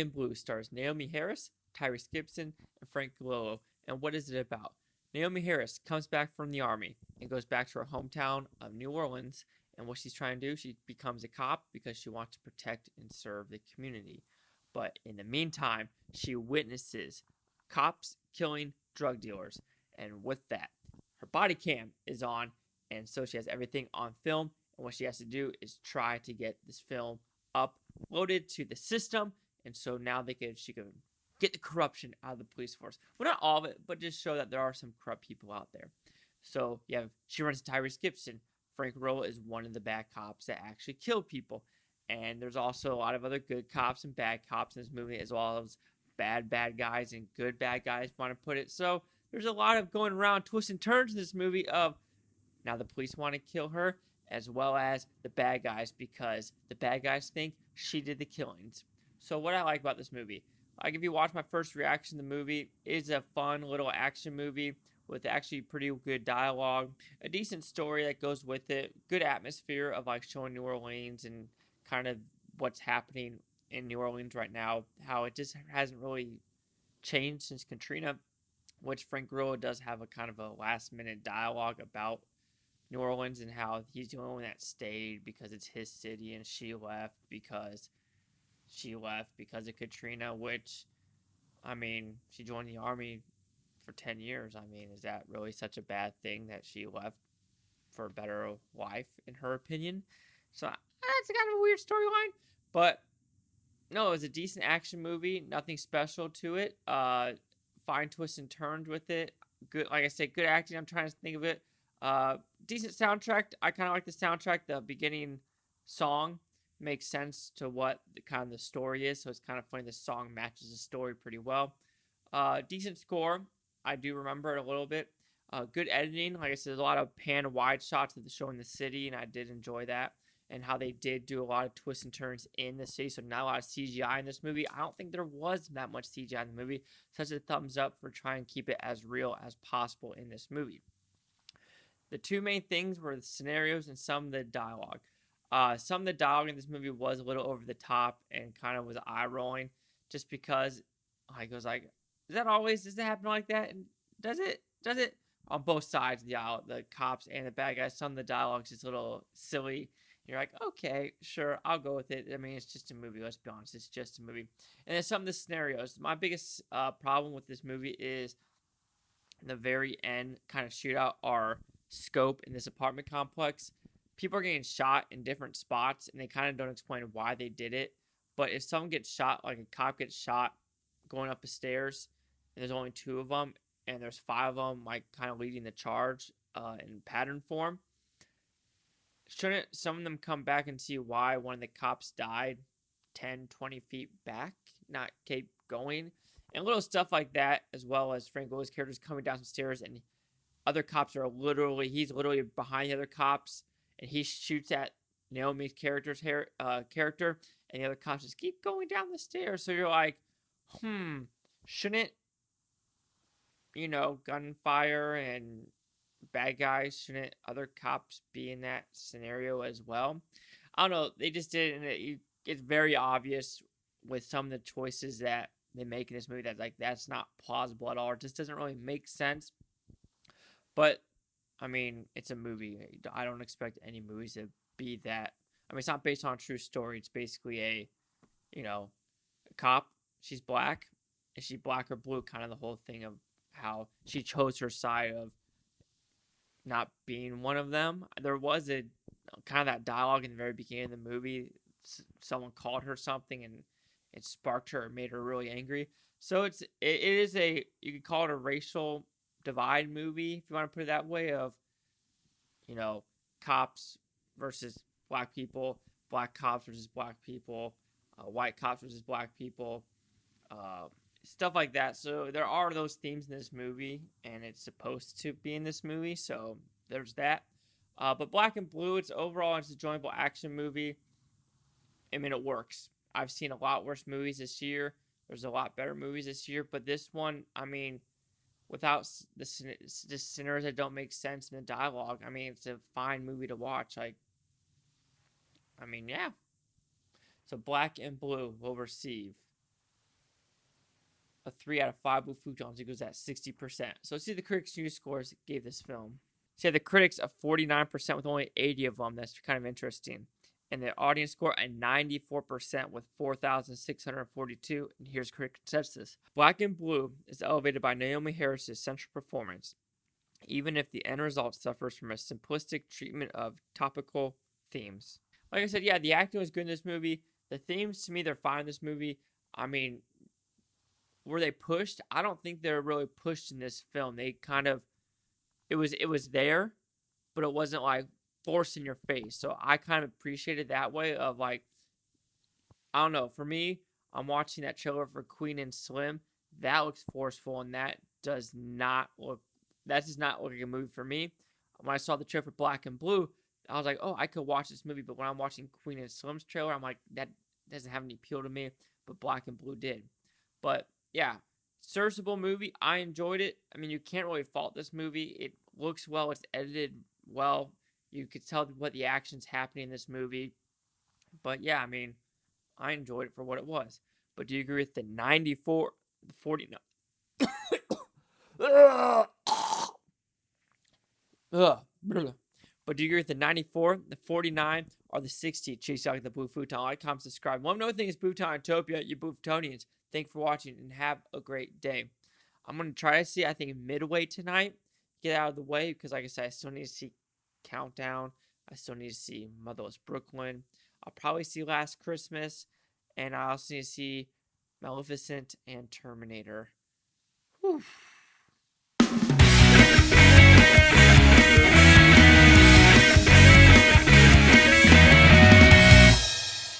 and Blue stars Naomie Harris, Tyrese Gibson, and Frank Grillo. And what is it about? Naomie Harris comes back from the army and goes back to her hometown of New Orleans. And what she's trying to do, she becomes a cop because she wants to protect and serve the community. But in the meantime, she witnesses cops killing drug dealers. And with that, her body cam is on. And so she has everything on film. And what she has to do is try to get this film uploaded to the system. And so now she can get the corruption out of the police force. Well, not all of it, but just show that there are some corrupt people out there. So she runs into Tyrese Gibson. Frank Rolla is one of the bad cops that actually killed people. And there's also a lot of other good cops and bad cops in this movie, as well as bad guys and good bad guys, if you want to put it. So there's a lot of going around twists and turns in this movie of now the police want to kill her, as well as the bad guys, because the bad guys think she did the killings. So what I like about this movie, like if you watch my first reaction to the movie, it's a fun little action movie with actually pretty good dialogue, a decent story that goes with it, good atmosphere of like showing New Orleans and kind of what's happening in New Orleans right now, how it just hasn't really changed since Katrina, which Frank Grillo does have a kind of a last minute dialogue about New Orleans and how he's the only one that stayed because it's his city, and she left because of Katrina, which, I mean, she joined the army for 10 years. I mean, is that really such a bad thing that she left for a better life, in her opinion? So that's kind of a weird storyline, but no, it was a decent action movie. Nothing special to it. Fine twists and turns with it. Good, like I said, good acting. I'm trying to think of it. Decent soundtrack. I kind of like the soundtrack. The beginning song makes sense to what the kind of the story is, so it's kind of funny. The song matches the story pretty well. Decent score. I do remember it a little bit. Good editing. Like I said, there's a lot of pan wide shots of the showing the city, and I did enjoy that. And how they did do a lot of twists and turns in the city. So not a lot of CGI in this movie. I don't think there was that much CGI in the movie. Such a thumbs up for trying to keep it as real as possible in this movie. The two main things were the scenarios and some of the dialogue. Some of the dialogue in this movie was a little over the top and kind of was eye rolling, just because like it was like, does it happen like that? And does it? On both sides of the aisle, the cops and the bad guys. Some of the dialogue's just a little silly. You're like, okay, sure, I'll go with it. I mean, it's just a movie. Let's be honest, it's just a movie. And then some of the scenarios. My biggest problem with this movie is the very end kind of shootout or scope in this apartment complex. People are getting shot in different spots, and they kind of don't explain why they did it. But if someone gets shot, like a cop gets shot going up the stairs, and there's only two of them, and there's five of them, like kind of leading the charge in pattern form, shouldn't some of them come back and see why one of the cops died 10, 20 feet back, not keep going? And little stuff like that, as well as Frank Lewis characters coming down some stairs, and other cops he's literally behind the other cops, and he shoots at Naomi's character, and the other cops just keep going down the stairs. So you're like, shouldn't, gunfire and bad guys, shouldn't other cops be in that scenario as well? I don't know. They just did, and it's very obvious with some of the choices that they make in this movie that that's not plausible at all. It just doesn't really make sense. But I mean, it's a movie. I don't expect any movies to be that. I mean, it's not based on a true story. It's basically a cop. She's black. Is she black or blue? Kind of the whole thing of how she chose her side of not being one of them. There was a kind of that dialogue in the very beginning of the movie. Someone called her something, and it sparked her, made her really angry. So it is you could call it a racial divide movie, if you want to put it that way, of cops versus black people, black cops versus black people, white cops versus black people, stuff like that. So there are those themes in this movie, and it's supposed to be in this movie, so there's that. But Black and Blue, it's a enjoyable action movie. I mean, it works. I've seen a lot worse movies this year. There's a lot better movies this year, but this one, I mean, without the scenarios that don't make sense in the dialogue, I mean, it's a fine movie to watch. Like, I mean, yeah. So Black and Blue will receive a 3 out of 5 Blue Futons. It goes at 60%. So let's see the critics' news scores gave this film. So the critics a 49% with only 80 of them. That's kind of interesting. And the audience score a 94% with 4,642. And here's critic consensus. Black and Blue is elevated by Naomie Harris's central performance, even if the end result suffers from a simplistic treatment of topical themes. Like I said, yeah, the acting was good in this movie. The themes, to me, they're fine in this movie. I mean, were they pushed? I don't think they were really pushed in this film. They kind of, it was there, but it wasn't like forced in your face. So I kind of appreciated that way of like, I don't know. For me, I'm watching that trailer for Queen and Slim. That looks forceful, and that does not look like a movie for me. When I saw the trailer for Black and Blue, I was like, oh, I could watch this movie. But when I'm watching Queen and Slim's trailer, I'm like, that doesn't have any appeal to me. But Black and Blue did. But yeah, serviceable movie. I enjoyed it. I mean, you can't really fault this movie. It looks well. It's edited well. You could tell what the action's happening in this movie. But yeah, I mean, I enjoyed it for what it was. But do you agree with the 94, the 49? But do you agree with the 94, the 49, or the 60? Chase out the Blue Futon. Like, comment, subscribe. One other thing is Bhutan-topia, you Bhuftonians. Thanks for watching and have a great day. I'm going to try to see, I think, Midway tonight. Get out of the way because, like I said, I still need to see Countdown. I still need to see Motherless Brooklyn. I'll probably see Last Christmas. And I also need to see Maleficent and Terminator. Whew.